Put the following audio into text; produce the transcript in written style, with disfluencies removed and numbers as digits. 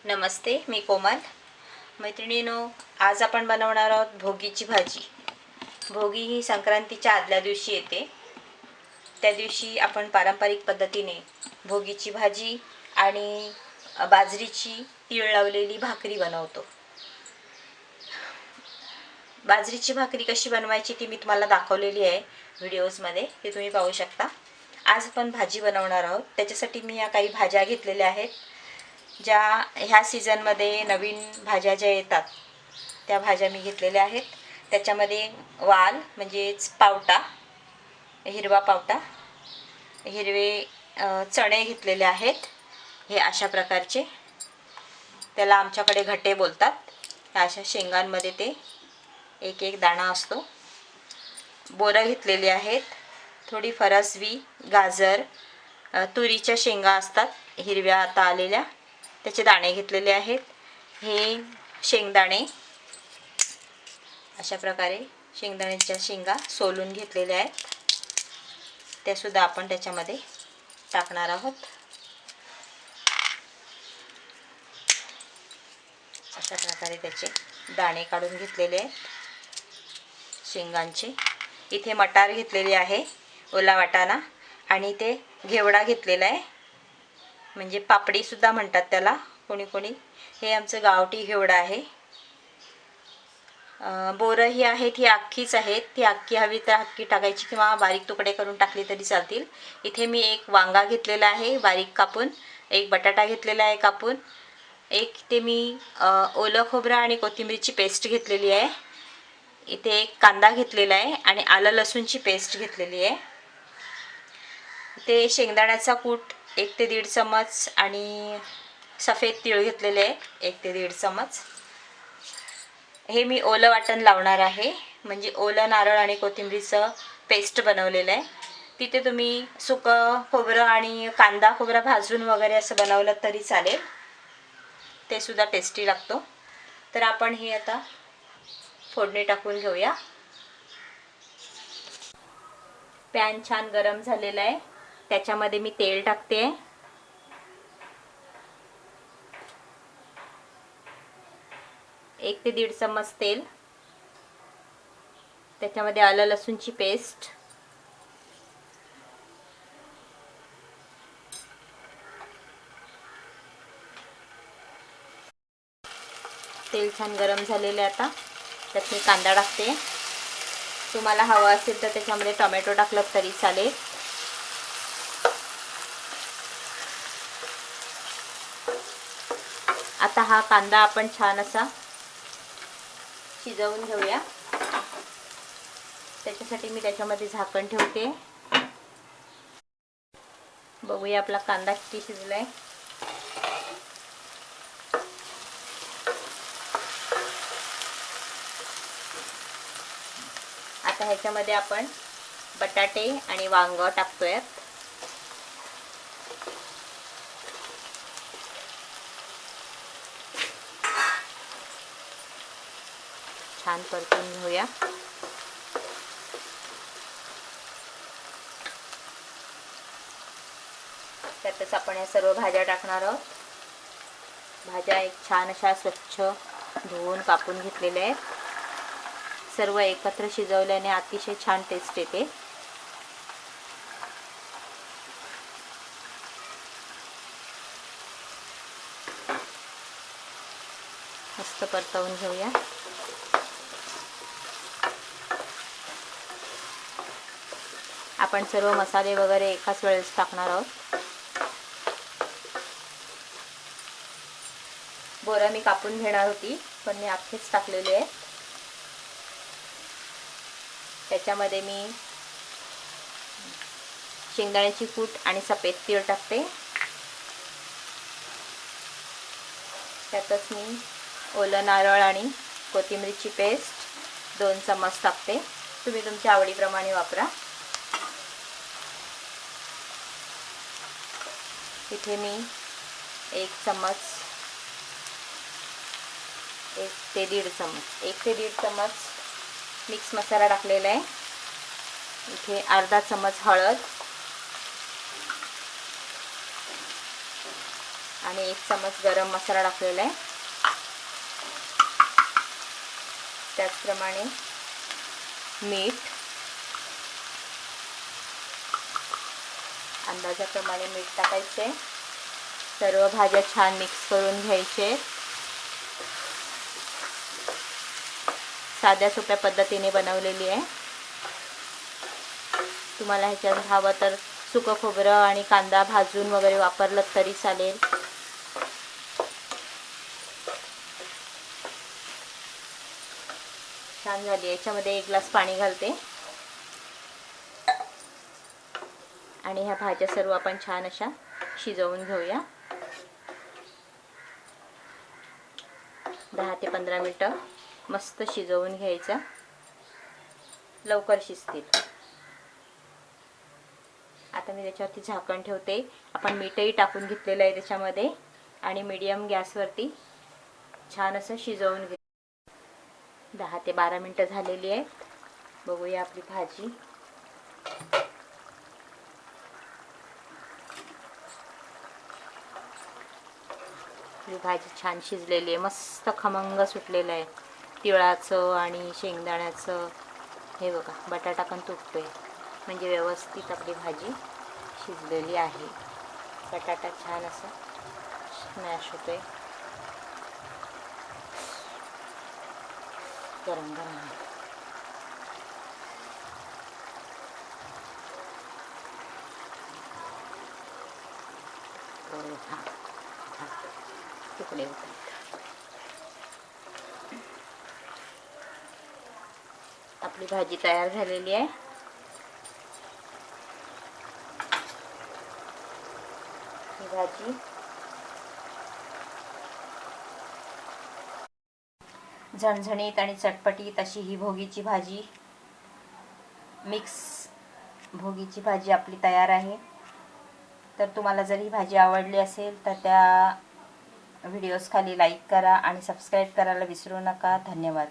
नमस्ते, मी कोमल. मैत्रिणींनो, आज आपण बनवणार आहोत भोगीची भाजी. भोगी ही संक्रांतीच्या आदल्या दिवशी येते. त्या दिवशी आपण पारंपरिक पद्धतीने भोगीची भाजी आणि बाजरीची तीळ लावलेली भाकरी बनवतो. बाजरीची भाकरी कशी बनवायची ती मी तुम्हाला दाखवलेली आहे व्हिडिओजमध्ये, ते तुम्ही पाहू शकता. आज आपण भाजी बनवणार आहोत. त्याच्यासाठी मी या काही भाज्या घेतलेल्या आहेत, ज्या ह्या सीझनमध्ये नवीन भाज्या ज्या येतात त्या भाज्या मी घेतलेल्या आहेत. त्याच्यामध्ये वाल म्हणजेच पावटा, हिरवा पावटा, हिरवे चणे घेतलेले आहेत. हे अशा प्रकारचे, त्याला आमच्याकडे घटे बोलतात. ह्या अशा शेंगांमध्ये ते एक एक दाणा असतो. बोरं घेतलेली आहेत, थोडी फरसबी, गाजर, तुरीच्या शेंगा असतात हिरव्या आता आलेल्या, त्याचे दाणे घेतलेले आहेत. हे शेंगदाणे अशा प्रकारे शेंगदाण्याच्या शेंगा सोलून घेतलेल्या आहेत, त्यासुद्धा आपण त्याच्यामध्ये टाकणार आहोत. अशा प्रकारे त्याचे दाणे काढून घेतलेले आहेत शेंगांचे. इथे मटार घेतलेले आहे, ओला वाटाणा, आणि ते घेवडा घेतलेला आहे, म्हणजे पापडीसुद्धा म्हणतात त्याला कोणी कोणी. हे आमचं गावठी घेवडा आहे. बोरं ही आहेत, ही अख्खीच आहेत. ती अख्खी हवी तर अख्खी टाकायची किंवा बारीक तुकडे करून टाकली तरी चालतील. इथे मी एक वांगा घेतलेला आहे बारीक कापून, एक बटाटा घेतलेला आहे कापून, एक ते मी ओलं खोबरं आणि कोथिंबीरची पेस्ट घेतलेली आहे. इथे एक कांदा घेतलेला आहे आणि आलं लसूणची पेस्ट घेतलेली आहे. ते शेंगदाण्याचा कूट 1 ते 1.5 चम्मच आणि सफेद तीळ घेतलेले आहेत 1 ते 1.5 चम्मच. हे मी ओलं वाटण लावणार आहे, म्हणजे ओलं नारळ आणि कोथिंबीरचं पेस्ट बनवलेलं आहे. तिथे तुम्ही सुकं खोबरं आणि कांदा खोबरा भाजून वगैरे असं बनवलं तरी चालेल, ते सुद्धा टेस्टी लागतो. तर आपण हे आता फोडणी टाकून घेऊया. पॅन छान गरम झालेला आहे, त्याच्यामध्ये मी तेल टाकते. एक ते 1.5 चम्मच तेल. त्याच्यामध्ये आलं लसूणची पेस्ट, तेल छान गरम झालेलं आहे. आता त्यात मी कांदा टाकते. तुम्हाला हवा असेल तर त्याच्यामध्ये टोमॅटो टाकलं तरी चालेल. आता हा कांदा आपण छान असा शिजवून घेऊया. त्याच्यासाठी मी त्याच्यामध्ये झाकण ठेवते. बघूया आपला कांदा किती शिजलाय. आता ह्याच्यामध्ये आपण बटाटे आणि वांग टाकतोय. छान परतून घेऊया. त्यातच आपण या सर्व भाज्या टाकणार आहोत. भाज्या एक छान अशा स्वच्छ धुवून कापून घेतलेल्या आहेत. सर्व एकत्र शिजवल्याने अतिशय छान टेस्ट येते. मस्त परतवून घेऊया. आपण सर्व मसाले वगैरे एकाच वेळेस टाकणार आहोत. बोरं मी कापून घेणार होती, पण मी अख्खेच टाकलेले आहे. त्याच्यामध्ये मी शेंगदाण्याची कूट आणि सफेद तीळ टाकते. त्यातच मी ओलं नारळ आणि कोथिंबीरची पेस्ट 2 चम्मच टाकते. तुम्ही तुमच्या आवडीप्रमाणे वापरा. इथे मी 1 ते 1.5 चम्मच मिक्स मसाला टाकलेला आहे. इथे अर्धा चम्मच हळद, आणि 1 चमच गरम मसाला टाकलेला आहे. त्याचप्रमाणे मीठ, अंदाजाप्रमाणे मीठ टाकायचे. सर्व भाज्या छान मिक्स करून घ्यायचे. साध्या सोप्या पद्धतीने बनवलेली आहे. तुम्हाला ह्याच्यात हवं तर सुकं खोबरं आणि कांदा भाजून वगैरे वापरलं तरी चालेल. छान झाली. याच्यामध्ये 1 ग्लास पाणी घालते आणि ह्या भाज्या सर्व आपण छान अशा शिजवून घेऊया. 10 ते 15 मिनिटं मस्त शिजवून घ्यायचं, लवकर शिजतील. आता मी त्याच्यावरती झाकण ठेवते. आपण मीठही टाकून घेतलेलं आहे त्याच्यामध्ये आणि मीडियम गॅसवरती छान असं शिजवून घे. 10 ते 12 मिनिटं झालेली आहेत. बघूया आपली भाजी. ही भाजी छान शिजलेली आहे. मस्त खमंग सुटलेलं आहे तिळाचं आणि शेंगदाण्याचं. हे बघा, बटाटा पण तुटतोय. म्हणजे व्यवस्थित आपली भाजी शिजलेली आहे. बटाटा छान असं स्मॅश होतोय. गरम गरम तुकडे होतात. आपली भाजी तयार झालेली आहे. ही भाजी झणझणीत आणि चटपटीत अशी ही भोगीची भाजी, मिक्स भोगीची भाजी आपली तयार आहे. तर तुम्हाला जर ही भाजी आवडली असेल तर त्या व्हिडिओज खाली लाईक करा आणि सबस्क्राईब करायला विसरू नका. धन्यवाद.